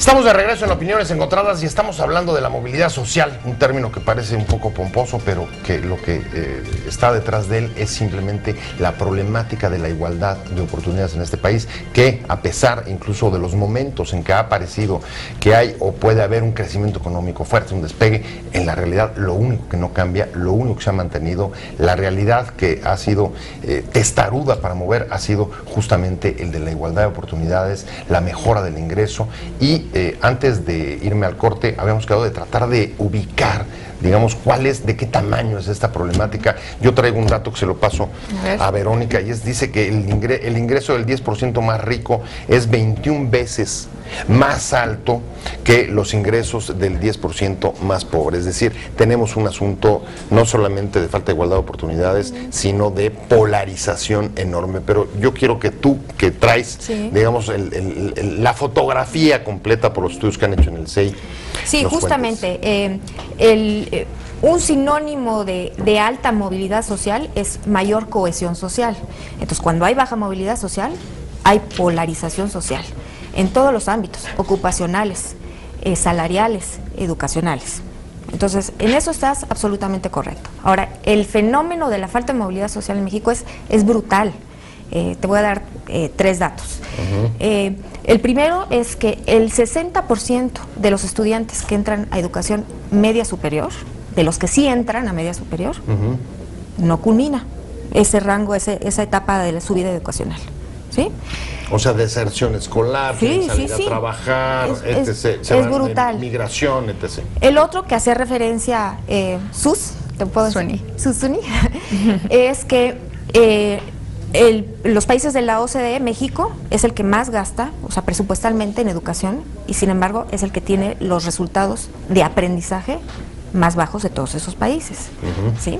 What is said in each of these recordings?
Estamos de regreso en Opiniones Encontradas y estamos hablando de la movilidad social, un término que parece un poco pomposo, pero que lo que está detrás de él es simplemente la problemática de la igualdad de oportunidades en este país, que a pesar incluso de los momentos en que ha aparecido que hay o puede haber un crecimiento económico fuerte, un despegue, en la realidad lo único que no cambia, lo único que se ha mantenido, la realidad que ha sido testaruda para mover ha sido justamente el de la igualdad de oportunidades, la mejora del ingreso. Y antes de irme al corte habíamos quedado de tratar de ubicar, digamos, de qué tamaño es esta problemática. Yo traigo un dato que se lo paso a Verónica y dice que el ingreso del 10% más rico es 21 veces más alto que los ingresos del 10% más pobre. Es decir, tenemos un asunto no solamente de falta de igualdad de oportunidades, sino de polarización enorme. Pero yo quiero que tú, que traes, digamos, la fotografía completa por los estudios que han hecho en el CEI. Sí, justamente, un sinónimo de alta movilidad social es mayor cohesión social. Entonces, cuando hay baja movilidad social, hay polarización social en todos los ámbitos, ocupacionales, salariales, educacionales. Entonces, en eso estás absolutamente correcto. Ahora, el fenómeno de la falta de movilidad social en México es brutal. Te voy a dar 3 datos. El primero es que el 60% de los estudiantes que entran a educación media superior, de los que sí entran a media superior, no culmina ese rango, esa etapa de su vida educacional. ¿Sí? O sea, deserción escolar, salir a trabajar, etc. Es brutal. Migración, etc. El otro que hace referencia ¿te puedo decir? Susuni, es que los países de la OCDE, México es el que más gasta, o sea, presupuestalmente en educación, y sin embargo es el que tiene los resultados de aprendizaje más bajos de todos esos países. ¿Sí?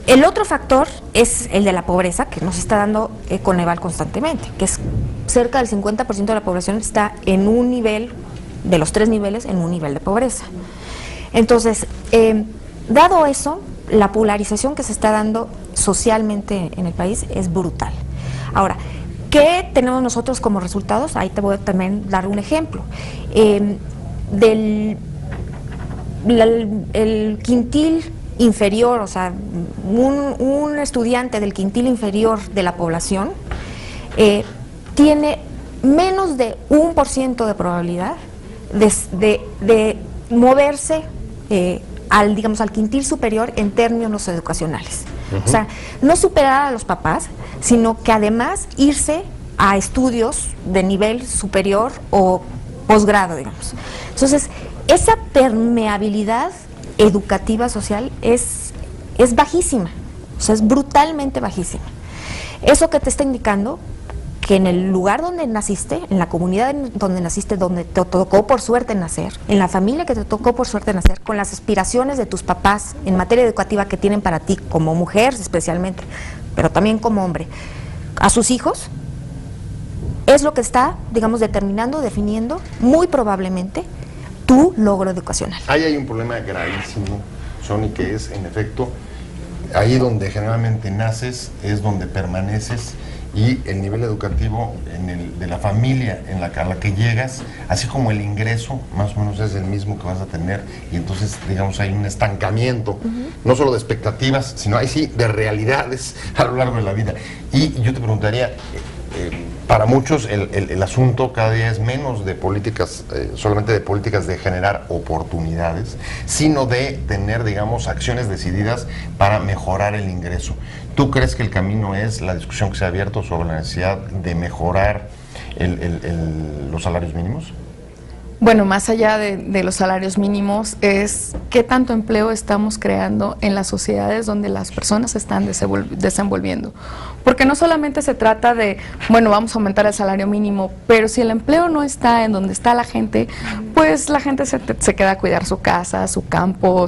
El otro factor es el de la pobreza, que nos está dando Coneval constantemente, que es cerca del 50% de la población está en un nivel, de los 3 niveles, en un nivel de pobreza. Entonces, dado eso, la polarización que se está dando socialmente en el país es brutal. Ahora, ¿qué tenemos nosotros como resultados? Ahí te voy a también dar un ejemplo. El quintil inferior, o sea, un estudiante del quintil inferior de la población tiene menos de 1% de probabilidad de moverse al quintil superior en términos educacionales. O sea, no superar a los papás, sino que además irse a estudios de nivel superior o posgrado, digamos. Entonces, esa permeabilidad educativa social es bajísima, o sea, es brutalmente bajísima. Eso que te está indicando que en el lugar donde naciste, en la comunidad donde naciste, donde te tocó por suerte nacer, en la familia que te tocó por suerte nacer, con las aspiraciones de tus papás en materia educativa que tienen para ti, como mujer especialmente, pero también como hombre, a sus hijos, es lo que está, digamos, determinando, definiendo, muy probablemente, tu logro educacional. Ahí hay un problema gravísimo, Sony, que es, en efecto, ahí donde generalmente naces, es donde permaneces, y el nivel educativo de la familia a la que llegas, así como el ingreso, más o menos es el mismo que vas a tener, y entonces, digamos, hay un estancamiento, no solo de expectativas, sino ahí sí, de realidades a lo largo de la vida. Y yo te preguntaría, para muchos el asunto cada día es menos de políticas, solamente de políticas de generar oportunidades, sino de tener, digamos, acciones decididas para mejorar el ingreso. ¿Tú crees que el camino es la discusión que se ha abierto sobre la necesidad de mejorar los salarios mínimos? Bueno, más allá de los salarios mínimos, es qué tanto empleo estamos creando en las sociedades donde las personas se están desenvolviendo. Porque no solamente se trata de, bueno, vamos a aumentar el salario mínimo, pero si el empleo no está en donde está la gente, pues la gente se queda a cuidar su casa, su campo,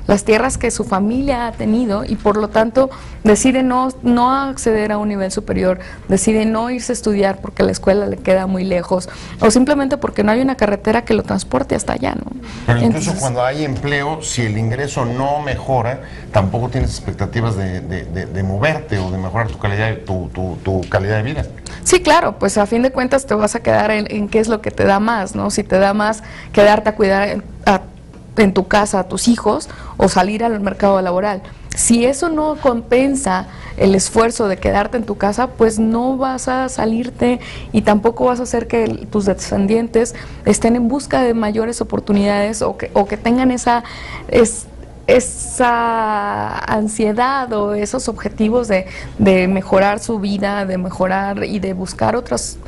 las tierras que su familia ha tenido, y por lo tanto decide no acceder a un nivel superior, decide no irse a estudiar porque la escuela le queda muy lejos, o simplemente porque no hay una carretera que lo transporte hasta allá, ¿no? Pero incluso cuando hay empleo, si el ingreso no mejora, tampoco tienes expectativas de moverte o de mejorar tu calidad de vida. Sí, claro, pues a fin de cuentas te vas a quedar en qué es lo que te da más, ¿no? Si te da más quedarte a cuidar en tu casa a tus hijos o salir al mercado laboral. Si eso no compensa el esfuerzo de quedarte en tu casa, pues no vas a salirte y tampoco vas a hacer que tus descendientes estén en busca de mayores oportunidades o que tengan esa ansiedad o esos objetivos de mejorar su vida, de mejorar y de buscar otras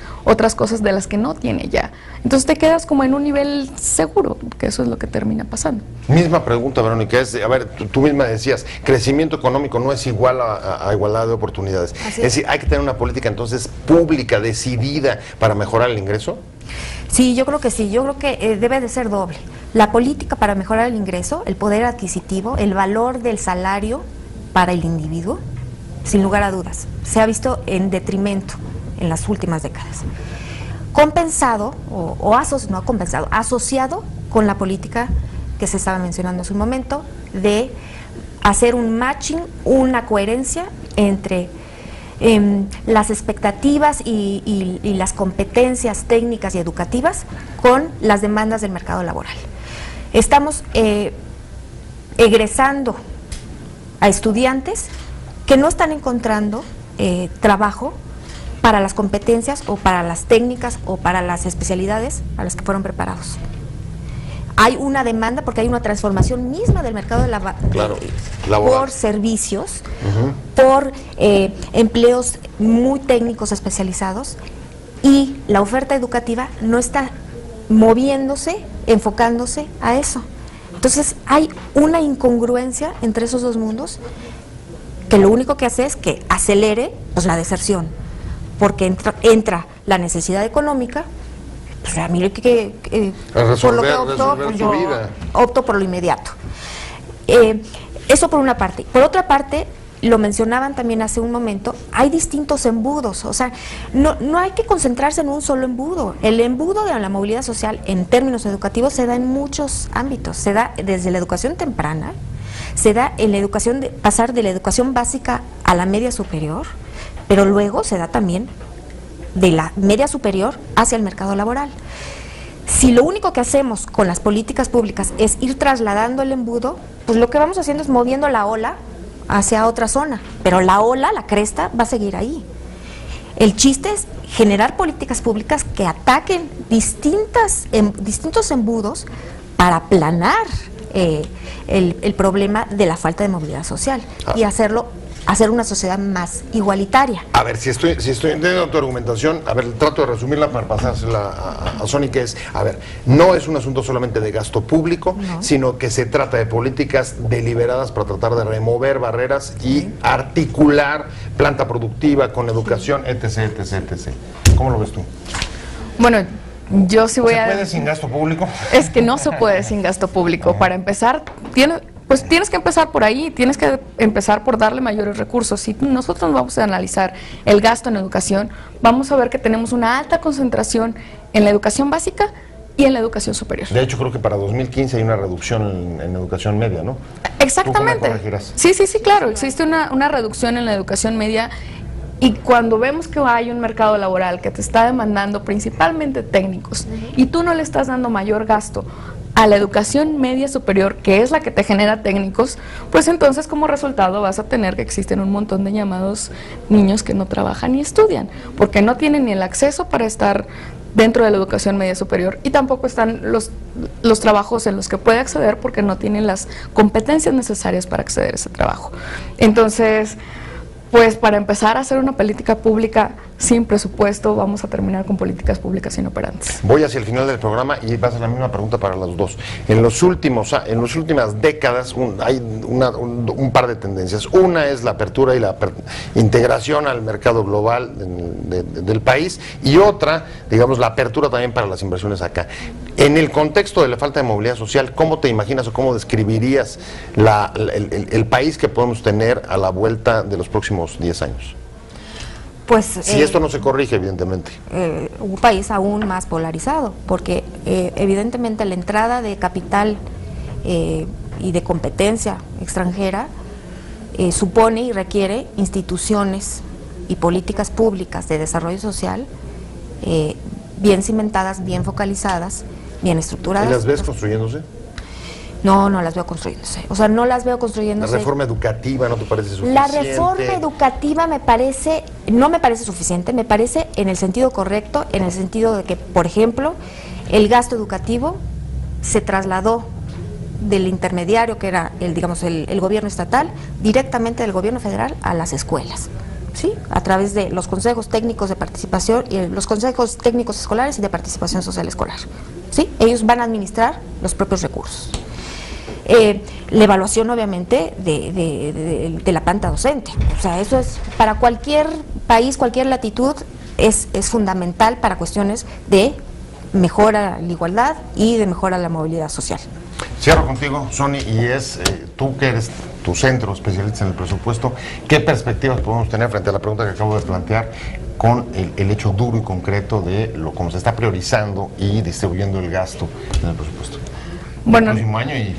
cosas de las que no tiene ya. Entonces te quedas como en un nivel seguro, que eso es lo que termina pasando. Misma pregunta, Verónica, a ver, tú misma decías, crecimiento económico no es igual a igualdad de oportunidades. Es decir, hay que tener una política entonces pública, decidida, para mejorar el ingreso. Sí, yo creo que sí, yo creo que debe de ser doble. La política para mejorar el ingreso, el poder adquisitivo, el valor del salario para el individuo, sin lugar a dudas, se ha visto en detrimento en las últimas décadas. Compensado, asociado con la política que se estaba mencionando hace un momento, de hacer un matching, una coherencia entre las expectativas y las competencias técnicas y educativas con las demandas del mercado laboral. Estamos egresando a estudiantes que no están encontrando trabajo para las competencias o para las técnicas o para las especialidades a las que fueron preparados. Hay una demanda porque hay una transformación misma del mercado laboral por servicios, por empleos muy técnicos especializados, y la oferta educativa no está moviéndose, enfocándose a eso. Entonces hay una incongruencia entre esos dos mundos que lo único que hace es que acelere pues la deserción, porque entra la necesidad económica. Pues a mí por lo que opto por lo inmediato. Eso por una parte. Por otra parte, lo mencionaban también hace un momento, hay distintos embudos, o sea, no hay que concentrarse en un solo embudo. El embudo de la movilidad social en términos educativos se da en muchos ámbitos, se da desde la educación temprana, se da en la educación, pasar de la educación básica a la media superior, pero luego se da también de la media superior hacia el mercado laboral. Si lo único que hacemos con las políticas públicas es ir trasladando el embudo, pues lo que vamos haciendo es moviendo la ola hacia otra zona, pero la ola, la cresta, va a seguir ahí. El chiste es generar políticas públicas que ataquen distintos embudos para aplanar el problema de la falta de movilidad social y hacer una sociedad más igualitaria. A ver, si estoy entendiendo tu argumentación, a ver, trato de resumirla para pasársela a Sony, que es, a ver, no es un asunto solamente de gasto público, sino que se trata de políticas deliberadas para tratar de remover barreras y articular planta productiva con educación, etc., etc., etc. ¿Cómo lo ves tú? Bueno, yo sí voy a... ¿Se puede sin gasto público? Es que no se puede sin gasto público. Para empezar, tienes que empezar por ahí, tienes que empezar por darle mayores recursos. Si nosotros vamos a analizar el gasto en educación, vamos a ver que tenemos una alta concentración en la educación básica y en la educación superior. De hecho, creo que para 2015 hay una reducción en educación media, ¿no? Exactamente. ¿Tú cómo me corregirás? Sí, claro, existe una reducción en la educación media. Y cuando vemos que hay un mercado laboral que te está demandando principalmente técnicos y tú no le estás dando mayor gasto a la educación media superior, que es la que te genera técnicos, pues entonces como resultado vas a tener que existen un montón de llamados niños que no trabajan ni estudian, porque no tienen ni el acceso para estar dentro de la educación media superior y tampoco están los trabajos en los que puede acceder porque no tienen las competencias necesarias para acceder a ese trabajo. Entonces, pues para empezar a hacer una política pública sin presupuesto, vamos a terminar con políticas públicas inoperantes. Voy hacia el final del programa y va a ser la misma pregunta para las dos. En las últimas décadas hay un par de tendencias. Una es la apertura y la integración al mercado global del país, y otra, digamos, la apertura también para las inversiones acá. En el contexto de la falta de movilidad social, ¿cómo te imaginas o cómo describirías el país que podemos tener a la vuelta de los próximos 10 años? Pues, si esto no se corrige, evidentemente. Un país aún más polarizado, porque evidentemente la entrada de capital y de competencia extranjera supone y requiere instituciones y políticas públicas de desarrollo social bien cimentadas, bien focalizadas, bien estructuradas. ¿Y las ves construyéndose? No, no las veo construyéndose. O sea, no las veo construyéndose. ¿La reforma educativa no te parece suficiente? La reforma educativa no me parece suficiente, me parece en el sentido correcto, en el sentido de que, por ejemplo, el gasto educativo se trasladó del intermediario, que era el gobierno estatal, directamente del gobierno federal a las escuelas. ¿Sí? A través de los consejos técnicos de participación, los consejos técnicos escolares y de participación social escolar. ¿Sí? Ellos van a administrar los propios recursos. La evaluación, obviamente, de la planta docente. O sea, eso es para cualquier país, cualquier latitud, es fundamental para cuestiones de mejora la igualdad y de mejora la movilidad social. Cierro contigo, Sony, y tú que eres tu centro especialista en el presupuesto, ¿qué perspectivas podemos tener frente a la pregunta que acabo de plantear con el hecho duro y concreto de cómo se está priorizando y distribuyendo el gasto en el presupuesto? Bueno, el próximo año y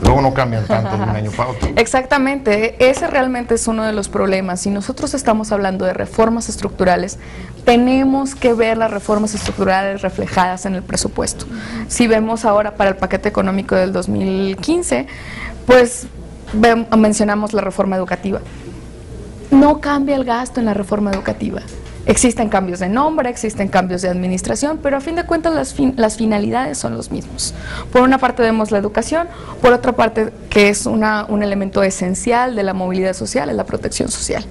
luego no cambian tanto de un año para otro. Exactamente, ese realmente es uno de los problemas. Si nosotros estamos hablando de reformas estructurales, tenemos que ver las reformas estructurales reflejadas en el presupuesto. Si vemos ahora para el paquete económico del 2015, pues mencionamos la reforma educativa. No cambia el gasto en la reforma educativa. Existen cambios de nombre, existen cambios de administración, pero a fin de cuentas las finalidades son los mismos. Por una parte vemos la educación, por otra parte, que es un elemento esencial de la movilidad social, es la protección social.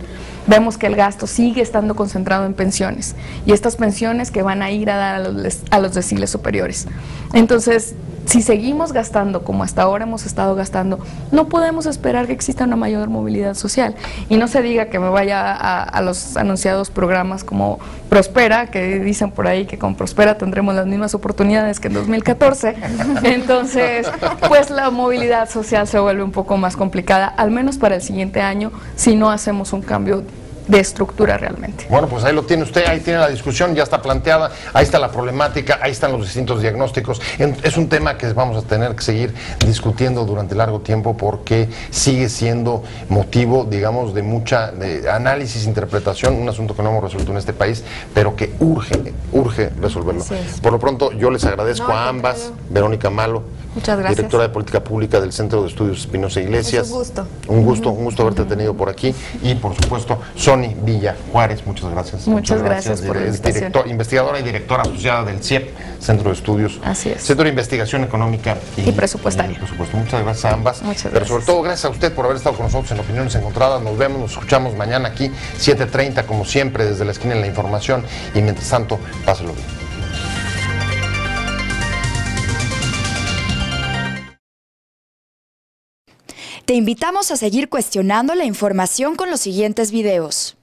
Vemos que el gasto sigue estando concentrado en pensiones, y estas pensiones que van a ir a dar a los deciles superiores. Entonces, si seguimos gastando como hasta ahora hemos estado gastando, no podemos esperar que exista una mayor movilidad social. Y no se diga que me vaya a los anunciados programas como Prospera, que dicen por ahí que con Prospera tendremos las mismas oportunidades que en 2014. Entonces, pues la movilidad social se vuelve un poco más complicada, al menos para el siguiente año, si no hacemos un cambio de estructura realmente. Bueno, pues ahí lo tiene usted, ahí tiene la discusión, ya está planteada, ahí está la problemática, ahí están los distintos diagnósticos. Es un tema que vamos a tener que seguir discutiendo durante largo tiempo porque sigue siendo motivo, digamos, de mucha análisis, interpretación, un asunto que no hemos resuelto en este país, pero que urge resolverlo. Por lo pronto, yo les agradezco a ambas, Verónica Malo, muchas gracias, directora de Política Pública del Centro de Estudios Espinosa Iglesias. Es un gusto. Un gusto haberte tenido por aquí. Y, por supuesto, Sony Villa Juárez, muchas gracias. Muchas gracias por la invitación. Investigadora y directora asociada del CIEP, Centro de Estudios. Así es. Centro de Investigación Económica y Presupuestaria. Muchas gracias a ambas. Muchas gracias. Pero sobre todo, gracias a usted por haber estado con nosotros en Opiniones Encontradas. Nos vemos, nos escuchamos mañana aquí, 7:30, como siempre, desde la esquina de la información. Y mientras tanto, páselo bien. Te invitamos a seguir cuestionando la información con los siguientes videos.